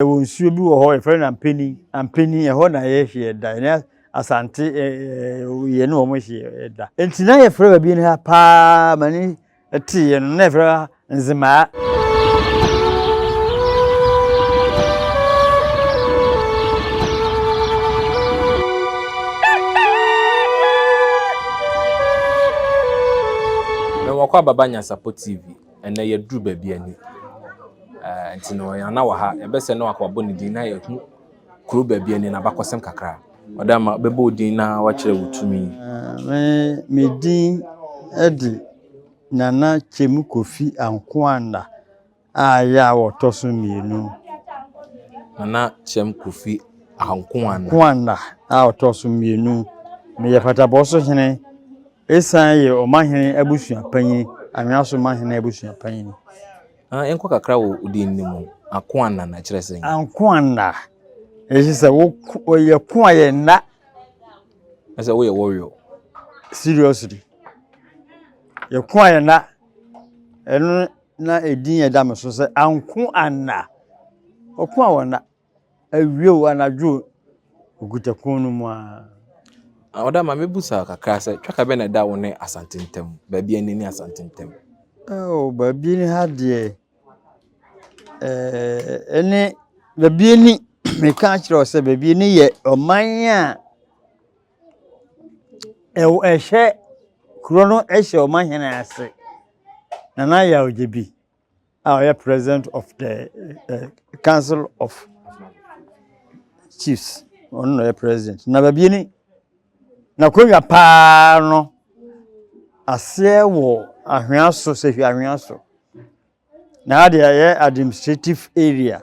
Ewo nsuo bi wo ho e friend ampeni e ho na ye hwe da ne asante ye no mo hwe da enti na ye frɛ Bibiani ha pa mani eti ye no na frɛ nzima na wakwa baba Nyansapo TV ena ye duru Bibiani nti no ya na wa ha ebese na wakwa boni din na ye hu kuro Bibiani na bakosem kakra odama bebo din na wa kire wutumi me din edi nana chemu kofi ankoanda ya wotoso mienu nana chem kofi ankoanda wotoso mienu me ye fata boso hene esan ye omahene abusuapanyin anwaso mahene abusuapanyin enko kakra wo din ni mu ankoanda na kire sen ankoanda ejise wo ye ko aye na ese wo ye warrior seriously ye ko aye na enu na edin ye da me so se ankoanda okun awona awie anadwo ogutakun no mu a odama mebusa kakra se twaka be na da wo ne Asante ntem Bibiani ni Asante ntem Bibiani ha de ene Bibiani me ka kire o se Bibiani ye oman a ehwe kuro no ehwe oman hene ase nana ya ojebi our president of the council of chiefs on no president na Bibiani na kwanya pa no ase wo ahweaso se hwe ahweaso na ade ye administrative area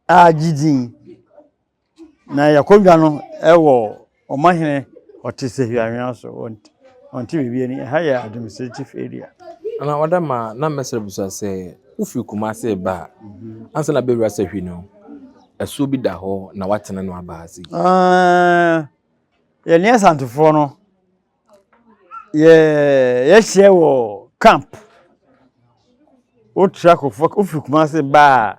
agidin na yakwanya no ewo omahene otise hwe ahweaso onti Bibiani ha ya administrative area ana odama na mesere busa se ufi Kumase ba ansa na bewura se hwe no esu bi da ho na watene no abaasi ye ne Asantefo no ye hye wo camp o track for ufi Kumase ba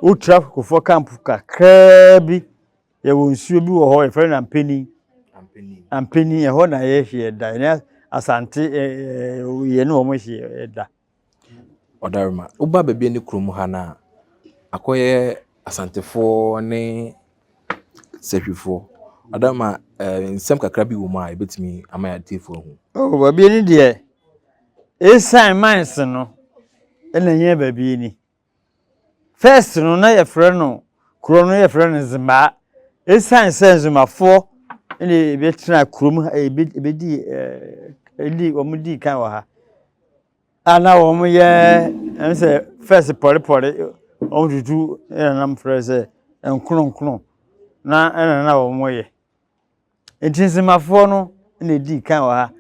o track for camp kakra bi ye wo nsuo bi wo ho e friend ampeni ye ho na ye hye da ne Asante ye no mo hye da odarma uba Bibiani krom ha na akoye Asantefo ne sehwefo adama nsem kakra bi wo ma ebetimi amaya tifo hu Bibiani de esan mines no ena nye Bibiani first no na ye frɛ no kuro no ye frɛ no zima esan senzumafo ene betra krom ebedi eli omudi kan wa ha ana wo ye say first pore odudu ena nam frɛ se enkronkron na ena na wo ye entinsimafo no ene di kan wa ha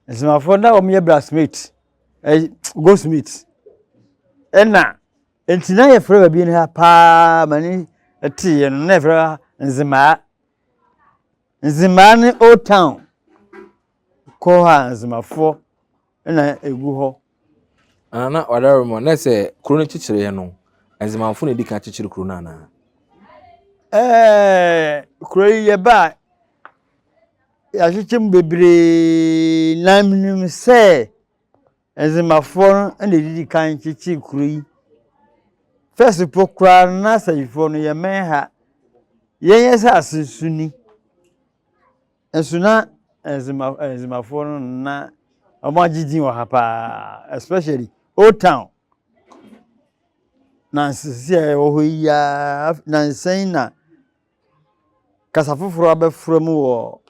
ensimafo na wo ye blacksmith goldsmith ena entina ye frɛ Bibiani ha pa mani eti ye no na frɛ nzima ne old town ko ha nzimafo ena egu ho ana odarma na se kuro no chichire no nzimafo na dika chichire kuro na na kuro ye ba ya chichim bebre na minim se nzimafo ena didi kan chichi kuro yi first pokra na sayifo no ye men ha yenye sa asesuni esuna nzimafo no na omagidin wa hapa especially old town na sisi ho ya na nsen na kasafoforo abefrom wo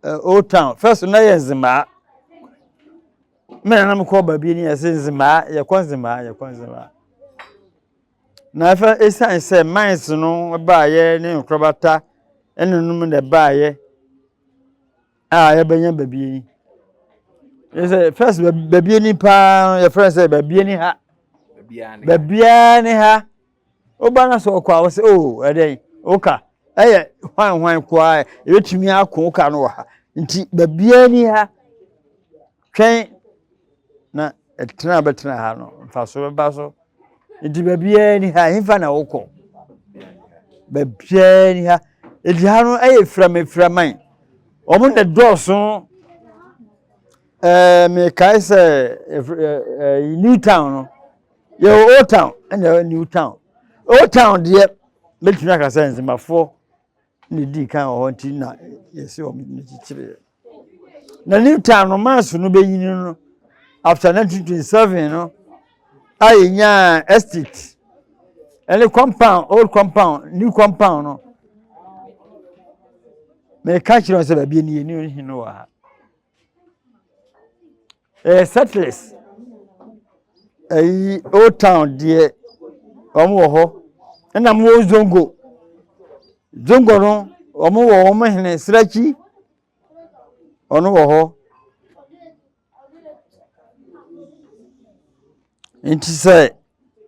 old town first na ye nzima me na mko Bibiani ye nzima ye konzima na fa esan se mines no ba ye ne nkrobata enunum de ba ye ye benya Bibiani is first Bibiani pa your friend say Bibiani ha oba na so kwa wo say eden oka hwan kwa ebetumi akon oka no ha nti Bibiani ha twen na etra betra ha no fa so ba so nti Bibiani ha himfa na woko Bibiani ha. Edi ha no aye framan. Omo ne dɔɔso me kai say New Town no. Yo Old Town and New Town. Old Town dey betumi aka say nzimafo ne di kan o nti na yesi o me chichire. Na New Town no maso no beyin no after 1927 no aye nya estate. Any compound, old compound, new compound no. Me catch you say Bibiani ni no wa. Settlers. Old Town there omo ho. Na mo zongo. Zongo no omo wo omo hene srachi. Ono wo ho. Inti say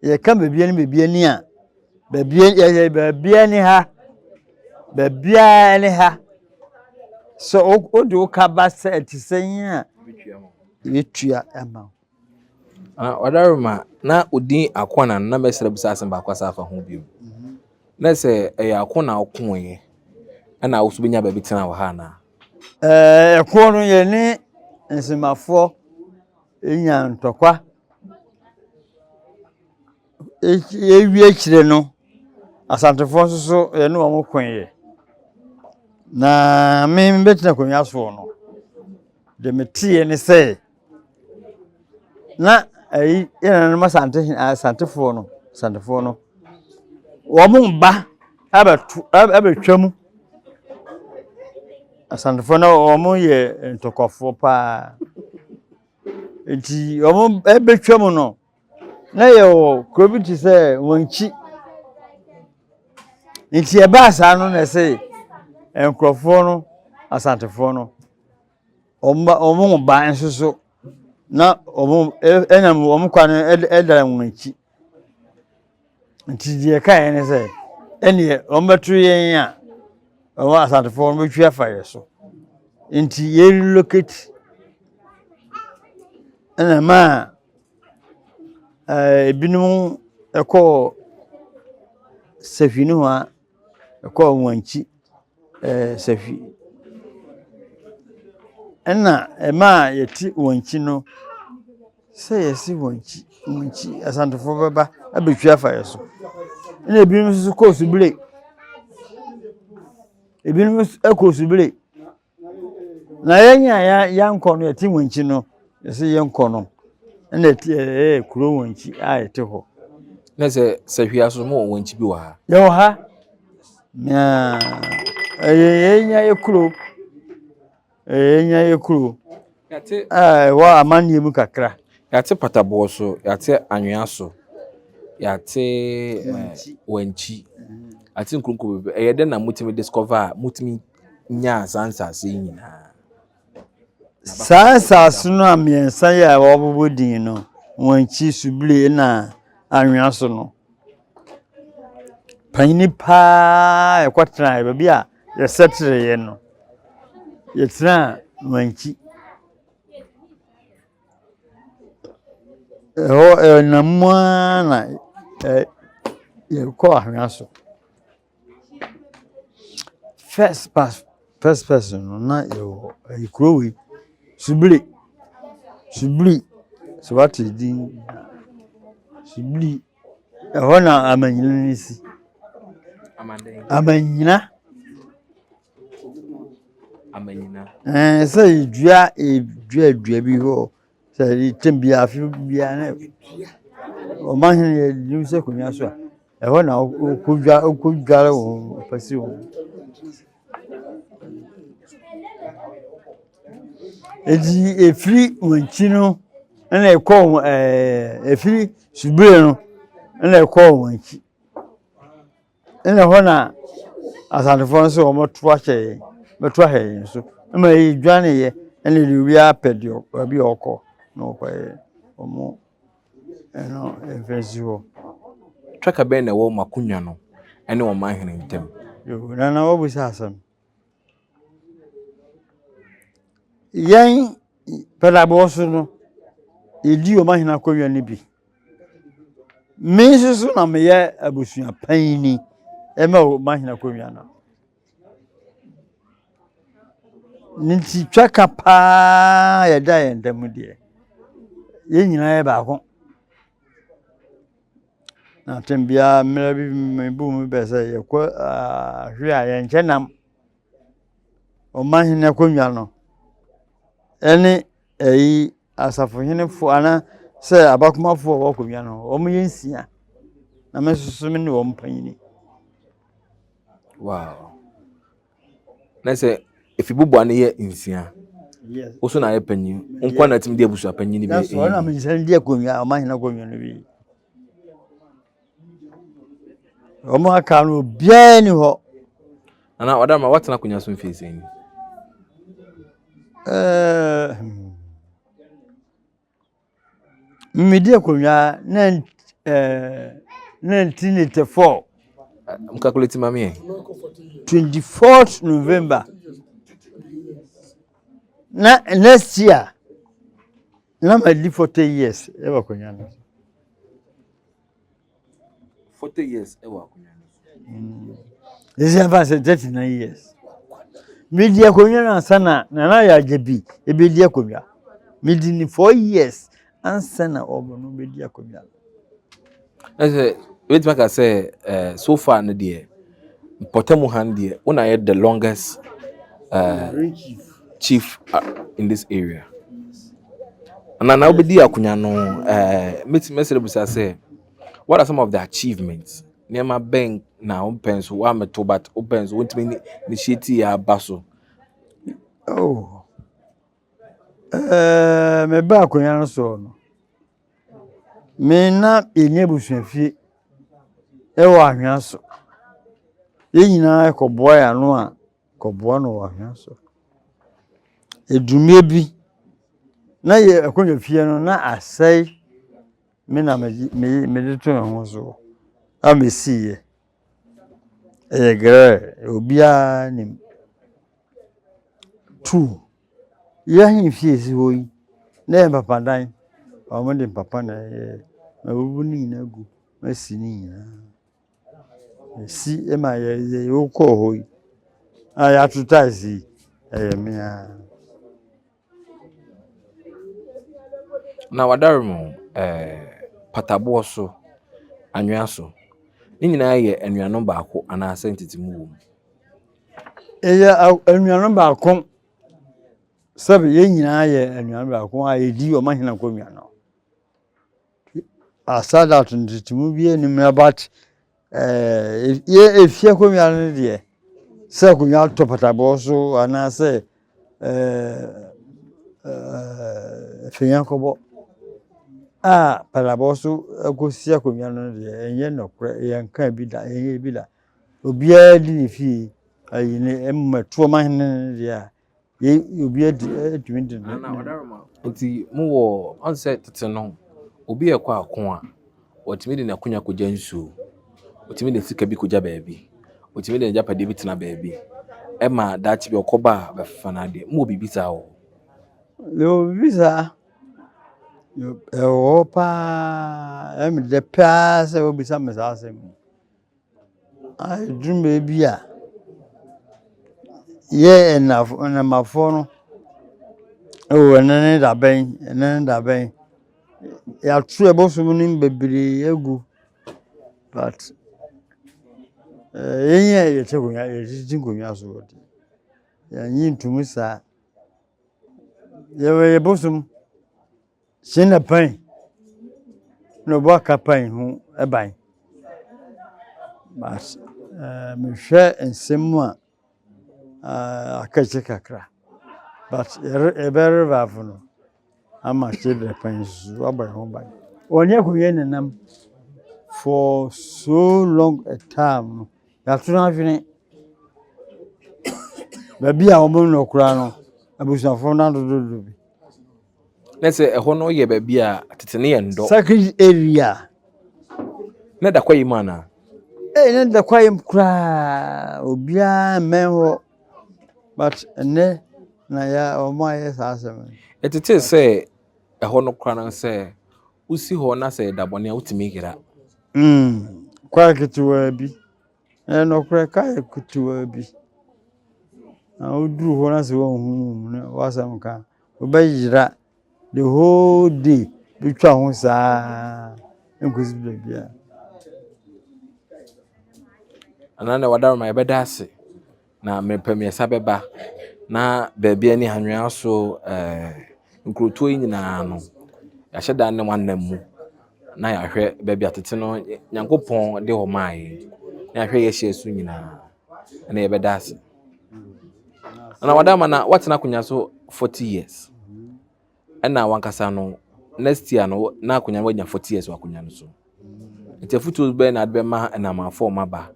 ye ka Bibiani a. Bibiani ha. Bibiani ha. So o do ka ba say ti say a betua ama. Odaruma na odin akwana na mesere bisa asem ba kwasa afa ho bio. Na se akwana okoye na wo so benya ba bitina wa ha na. Ekono ye ni nsimafo enya ntokwa. Ewie kire no asantefo so ye no mo kwenye. Na me betina konwa so no. De metie ni say na yana no asantefo no wo mo ba abetwam asantefo no wo mo ye ntokofo pa enti wo mo betwam no na ye wo krobiti say wanchi enti e ba sa no na say enkrofo no asantefo no omo ba ensoso na omo enam omo kwa no edara wanchi nti die kai ne say ene omo betu yen a omo asantefo no betwa fa so nti ye relocate ena ma ebinum eko safinu a eko wanchi safi ena ema yeti wanchi no say yesi wanchi asantefo beba abetwa fa so ena ebinum so ko subile ebinum eko subile na yenya ya nko no yeti wanchi no yesi ye nko no ena kuro wanchi a yete ho Na se sahwia so mo wanchi bi wa ha. Yo ha na yenya ye kuro Yate wa amani mu kakra yate patabo so yate anwea so yate wanchi ati nkrunko bebe eyede na mutimi discover mutimi nya sansase nyina sansa no amiensa ya wobobodin no wanchi subile na anwea so no panini pa ekwatra ba bia ye settle ye no ye tra wanchi na mwana ye ko anwea so first person na yo ikrowi subili so what is din subili ehona amanyina nisi amanyina say dua bi ho say tembia afi bia na o ma hin ye nim se kunya so ehona okudware wo pasi wo eji efiri wanchi no na ekọ efiri subire no na ekọ wanchi na ho na asantefo so omoto ahye meto ahye so ma yi dwane ye na liwi apedio abi okọ no kwa omo no efesio traka be na wo makunwa no ene wo mahene ntem yo na wo busa asam yen pelaboso no edi o mahina konwa ni bi minsusu na me ye Abusuapanin ema o mahina konwa no ninti twaka pa ya da ya ndam de ye nyina ye ba ko na tembia mera bi me bu mu be se ye ko hwe a ye nkyenam o mahina konwa no ene eyi asafo henefo ana se abakomafo wo konwa no o mu yensia na mesusu me ne wo mpanyini. Wow. Na say if you bubu ane ye insia. Yes. Also na ye panyin. Onkwa na tim de Abusuapanin bi. That's all I'm saying dia konwa o mahina konwa no bi. O mu aka no bia ni ho. Ana odama what na konwa so mfi sen. Media konwa 1984 Calculate mami 24th November na next year na my 40 years ewa konwa no 40 years ewa konwa. This is about 39 years. Media konwa na sana na ya jebi ebedia konwa medini 4 years ansana obo no media konwa. Say wait make I say so far no there Potemu hand there when I had the longest chief in this area. And now be there akunya no message say what are some of the achievements near my bank now open so wa meto but open so want me initiate ya baso. Oh me ba konwa no so no me na enye busuafie ewa ahwaso ye nyina ekoboa ya no a koboa no wa ahwaso edumie bi na ye akonwa fie no na asai me na me to ho so amesiye gre obia nim tu ya hin fie si hoyi na papa dan o mo de papa na abubu ni na gu masi ni na si ema ye ukọ hoyi ya tutazi mia Na wadarmo patabo so anwa so ni nyina ye anuanom baako ana asentitimu wo anuanom baako sabe ye nyina ye anuanom baako a edi o mahina konwa no asada tentitimu bi enim about ye efie konwa no de se konwa to patabo so ana se Finyankobo palaboso agosia konwa no de enye nokre yanka bi da enye bi da obia di ni fi ayi ne emmato mahene de a ye obia di edwindi na wadarma nti mu wo on set tete no obi ekwa akon a otimi de nakonya koja nsu otimi de sika bi koja baabi otimi de japade bi tena baabi ema dachi bi okoba befana de mu bibisa wo yo visa yo opa de pass obisa mesase ai drume bia ye na mafo no enene da ben ya tru eboso mu bebiri egu but yenye ye tegonya ye tingonya so odi ya nyintumu sa ye bosum sina pan no boka pan hu eban but me hwe ensemu a akache kakra but very bad ama chebe pan su aban hu ban onye kuye nenam for so long a time ya tuna fini baby a omo no kura no abusafo na dodo bi let's say ehọ no ye baabi a tetene ye ndo sacred area na da kwayi mana na da kwayi kura obia menho but ne na ya omo aye sasem etete say ehọ no kura na say usi ho na say da bone a utimi hira kwa kitwa bi no kra kai kutuwa bi na oduru ho na se won hu na wasam ka obayira the whole day bitwa ho saa enkosi bia anana wadaroma yebeda ase na mepemiesa beba na Bibiani hanwea so nkroto nyina no ya hyeda ne wanam mu na ya hwe baabi atete no Nyankopon de ho mai na ya hwe ye hye su nyina na yebeda ase na wadaroma na watena kunya so 40 years na wankasa no next year no na kunya wanya 40 years wakunya no so nti futu be na adbe ma na ma for maba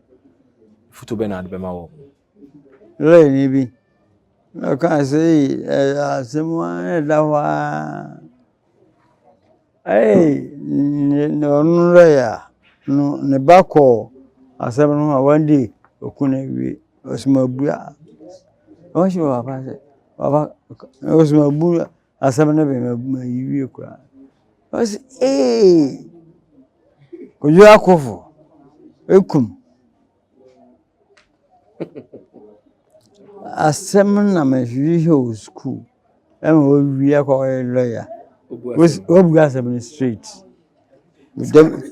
futu be na adbe ma wo le ni bi na kan se asema da wa no nre ya no ne bako asema no one day okuna wi osima bua o shi wa pa se baba osima bua asema na be ma yiwie kwa o si ko yo akofo ekum asem na me hwi school em o wi akọ lawyer obu asem ni straight with them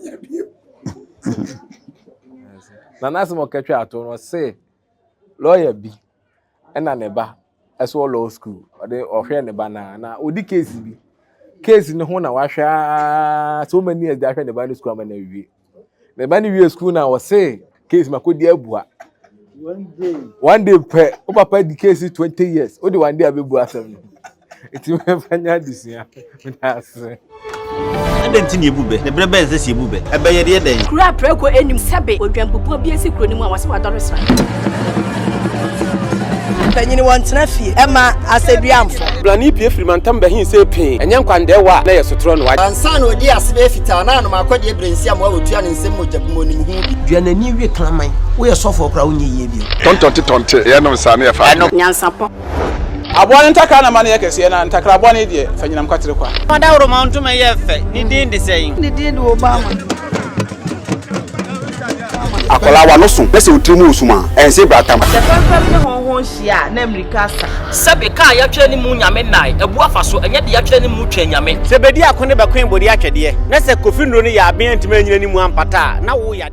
na nasimo ketwa ato no say lawyer bi na ne ba eso law school ode ohwe ne ba na odi case ne ho na wahwa so many years ahwe ne ba ni school ama na wi ne ba ni wi school na wo say case makodi abua one day pe o papa di case 20 years o di one day abebu asem no eti me fanya disia me Adenti ni ebube ne brebe eze si ebube ebe ye de den kura preko enim sebe odwampopo bi esi kuro ni mu a wase wadore sra panyini wontena fie ema aseduamfo blani pie frimantam be hin se pin enye nkwandewa na yesotro no ansa na odi asebe fita na no makode ebrensi am awotua ne nsem mojabumo ni hu duanani wie klaman wo ye sofo kra wo nye ye bi tontonte ye no nsa na ye fa Nyansapo abone ntakra na mane yekese na ntakra abone de fanyinam kwatere kwa odawro ma ntuma ye fe ni din de sein ni din de Obama akola wa no so pese utrimu usuma ense bratam se fanfam ne honhon hia na America sa sebe ka ya twa ni mu nyame nai ebu afaso enye de ya twa ni mu twa nyame se bedi akone be kwen bodi atwede na se kofi nro ni ya aben ntima nyina ni mu ampata na wo ya